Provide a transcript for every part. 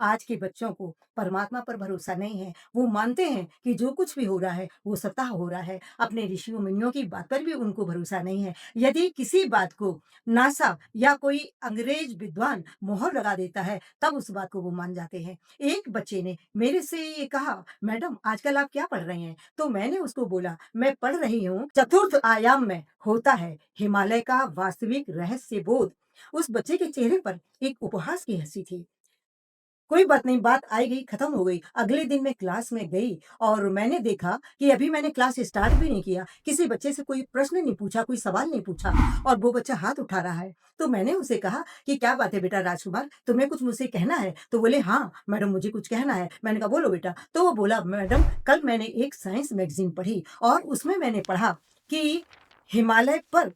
आज के बच्चों को परमात्मा पर भरोसा नहीं है। वो मानते हैं कि जो कुछ भी हो रहा है, वो स्वतः हो रहा है। अपने ऋषियों-मुनियों की बात पर भी उनको भरोसा नहीं है। यदि किसी बात को नासा या कोई अंग्रेज विद्वान मोहर लगा देता है, तब उस बात को वो मान जाते हैं। एक बच्चे ने मेरे से ये कहा, "मैडम आजकल आप क्या पढ़ रही हैं?" तो मैंने उसको बोला, "मैं पढ़ रही हूँ चतुर्थ आयाम में होता है हिमालय का वास्तविक रहस्य बोध।" उस बच्चे के चेहरे पर एक उपहास की हँसी थी। कोई बात नहीं, बात आई गई, खत्म हो गई। अगले दिन मैं क्लास में गई और मैंने देखा कि अभी मैंने क्लास स्टार्ट भी नहीं किया। किसी बच्चे से कोई प्रश्न नहीं पूछा, कोई सवाल नहीं पूछा और वो बच्चा हाथ उठा रहा है। तो मैंने उसे कहा कि, "क्या बात है बेटा राजकुमार, तुम्हें कुछ मुझसे कहना है?" तो बोले, "हाँ, मैडम मुझे कुछ कहना है।" मैंने कहा, "बोलो बेटा।" तो वो बोला, "मैडम कल मैंने एक साइंस मैगज़ीन पढ़ी और उसमें मैंने पढ़ा कि हिमालय पर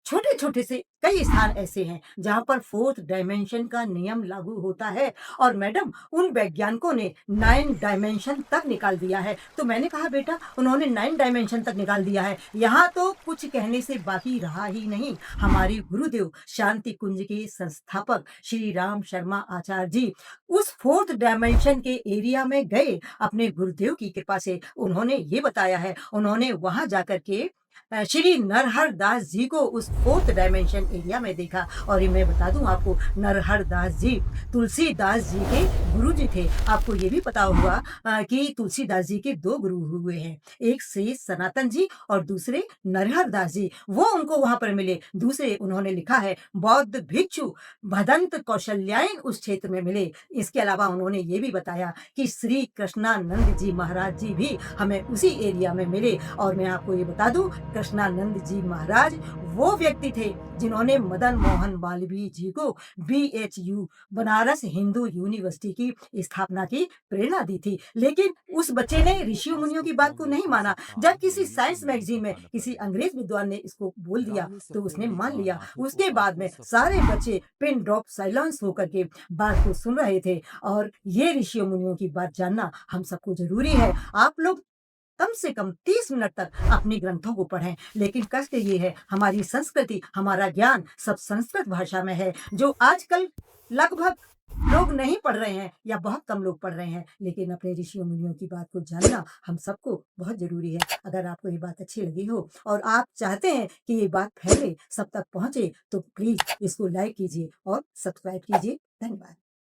छोटे-छोटे से कई स्थान ऐसे हैं, जहाँ पर 4th डायमेंशन का नियम लागू होता है और मैडम उन वैज्ञानिकों ने 9 डायमेंशन तक निकाल दिया है। तो मैंने कहा बेटा उन्होंने 9 डायमेंशन तक निकाल दिया है, यहाँ तो कुछ कहने से बाकी रहा ही नहीं। हमारे गुरुदेव शांति कुंज के संस्थापक श्री राम शर्मा आचार्य जी उस 4th डायमेंशन के एरिया में गए, अपने गुरुदेव की कृपा से उन्होंने ये बताया है, उन्होंने वहाँ जाकर के श्री नरहर दास जी को उस 4th डायमेंशन एरिया में देखा और ये मैं बता दूँ आपको नरहर दास जी तुलसीदास जी के गुरु जी थे। आपको ये भी पता होगा कि तुलसीदास जी के 2 गुरु हुए हैं। एक श्री सनातन जी और दूसरे नरहर दास जी। वो उनको वहाँ पर मिले। दूसरे उन्होंने लिखा है बौद्ध भिक्षु भदंत कौशल्यायन उस क्षेत्र में मिले। इसके अलावा उन्होंने ये भी बताया कि श्री कृष्णानंद जी महाराज जी भी हमें उसी एरिया में मिले और मैं आपको ये बता दूँ कृष्णानंद जी महाराज वो व्यक्ति थे जिन्होंने मदन मोहन मालवीय जी को बीएचयू बनारस हिंदू यूनिवर्सिटी की स्थापना की प्रेरणा दी थी। लेकिन उस बच्चे ने ऋषियों मुनियों की बात को नहीं माना। जब किसी साइंस मैगज़ीन में किसी अंग्रेज विद्वान ने इसको बोल दिया तो उसने मान लिया। उसके बाद में सारे बच्चे पिन ड्रॉप साइलेंस होकर के बात को सुन रहे थे और ये ऋषियों मुनियों की बात जानना हम सबको ज़रूरी है। आप लोग कम से कम 30 मिनट तक अपने ग्रंथों को पढ़ें। लेकिन कष्ट ये है हमारी संस्कृति, हमारा ज्ञान सब संस्कृत भाषा में है, जो आजकल लगभग लोग नहीं पढ़ रहे हैं या बहुत कम लोग पढ़ रहे हैं। लेकिन अपने ऋषियों मुनियों की बात को जानना हम सबको बहुत ज़रूरी है। अगर आपको ये बात अच्छी लगी हो और आप चाहते हैं कि ये बात फैले, सब तक पहुँचे, तो प्लीज़ इसको लाइक कीजिए और सब्सक्राइब कीजिए। धन्यवाद।